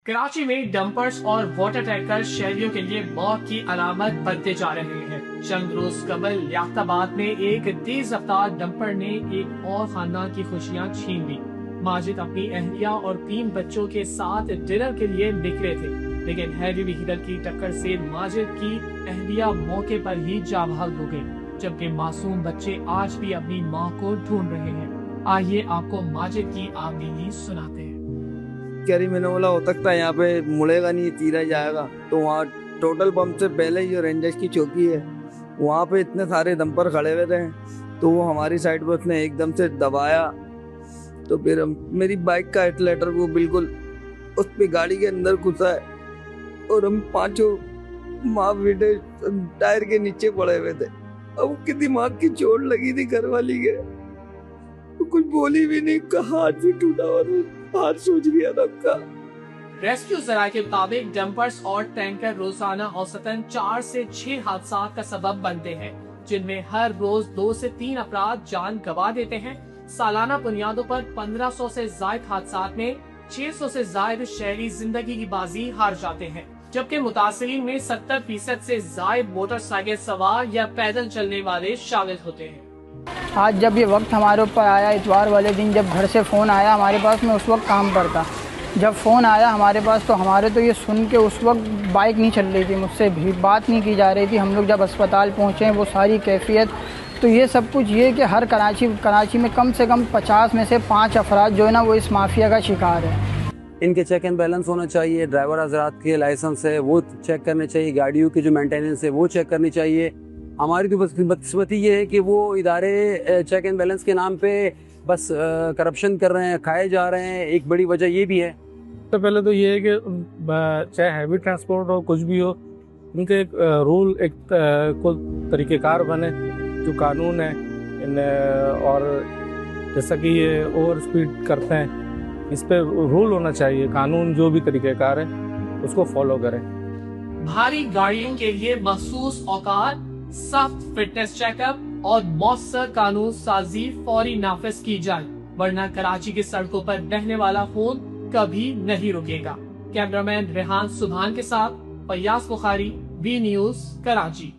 کراچی میں ڈمپرز اور water tanker شہریوں کے لیے موت کی علامت بنتے جا رہے ہیں۔ چند روز قبل لیاقت آباد میں ایک تیز رفتار ڈمپر نے ایک اور خاندان کی خوشیاں چھین لی۔ ماجد اپنی اہلیہ اور 3 بچوں کے ساتھ ڈنر کے لیے نکلے تھے، لیکن ہیوی وہیکل کی ٹکر سے ماجد کی اہلیہ موقع پر ہی جاں بحق ہو گئی، جبکہ معصوم بچے آج بھی اپنی ماں کو ڈھونڈ رہے ہیں۔ آئیے آپ کو ماجد کی آمدنی سناتے ہیں۔ میں نے بولا ہو سکتا ہے یہاں پہ مڑے گا نہیں، تیرا جائے گا، تو وہاں ٹوٹل پمپ سے پہلے جو رینجرز کی چوکی ہے وہاں پہ اتنے سارے دمپر کھڑے ہوئے تھے، تو وہ ہماری سائڈ پہ اس نے ایک دم سے دبایا، تو پھر میری بائک کا ایکسیلیٹر وہ بالکل اس پہ گاڑی کے اندر گھسا ہے، اور ہم 5 ماں بیٹے ٹائر کے نیچے پڑے ہوئے تھے۔ اب کی دماغ کی چوٹ لگی تھی گھر والی کے، کچھ بولی بھی نہیں، ہاتھ بھی ٹوٹا اور ہاتھ سوج گیا تھا کا۔ ریسکیو ذرائع کے مطابق ڈمپرز اور ٹینکر روزانہ اوسطاً 4 سے 6 حادثات کا سبب بنتے ہیں، جن میں ہر روز 2 سے 3 افراد جان گنوا دیتے ہیں۔ سالانہ بنیادوں پر 1500 سے زائد حادثات میں 600 سے زائد شہری زندگی کی بازی ہار جاتے ہیں، جبکہ متاثرین میں 70% سے زائد موٹر سائیکل سوار یا پیدل چلنے والے شامل ہوتے ہیں۔ آج جب یہ وقت ہمارے اوپر آیا، اتوار والے دن جب گھر سے فون آیا ہمارے پاس، میں اس وقت کام پر تھا، جب فون آیا ہمارے پاس تو ہمارے تو یہ سن کے اس وقت بائک نہیں چل رہی تھی، مجھ سے بھی بات نہیں کی جا رہی تھی۔ ہم لوگ جب اسپتال پہنچے وہ ساری کیفیت، تو یہ سب کچھ یہ کہ ہر کراچی میں کم سے کم 50 میں سے 5 افراد جو ہے نا وہ اس مافیا کا شکار ہے۔ ان کے چیک اینڈ بیلنس ہونا چاہیے، ڈرائیور حضرات کے لائسنس ہے وہ چیک کرنے چاہیے، گاڑیوں کی جو مینٹیننس ہے وہ چیک کرنی چاہیے۔ ہماری تو بدقسمتی یہ ہے کہ وہ ادارے چیک اینڈ بیلنس کے نام پہ بس کرپشن کر رہے ہیں، کھائے جا رہے ہیں۔ ایک بڑی وجہ یہ بھی ہے۔ تو پہلے تو یہ ہے کہ چاہے ہیوی ٹرانسپورٹ ہو کچھ بھی ہو، ان کے ایک رول، ایک طریقہ کار بنے جو قانون ہے، اور جیسا کہ یہ اوور اسپیڈ کرتے ہیں اس پہ رول ہونا چاہیے، قانون جو بھی طریقہ کار ہے اس کو فالو کریں۔ بھاری گاڑیوں کے لیے مخصوص اوقات، سخت فٹنس چیک اپ اور مؤثر قانون سازی فوری نافذ کی جائے، ورنہ کراچی کی سڑکوں پر بہنے والا خون کبھی نہیں رکے گا۔ کیمرامین ریحان سبحان کے ساتھ فیاض بخاری، بی نیوز، کراچی۔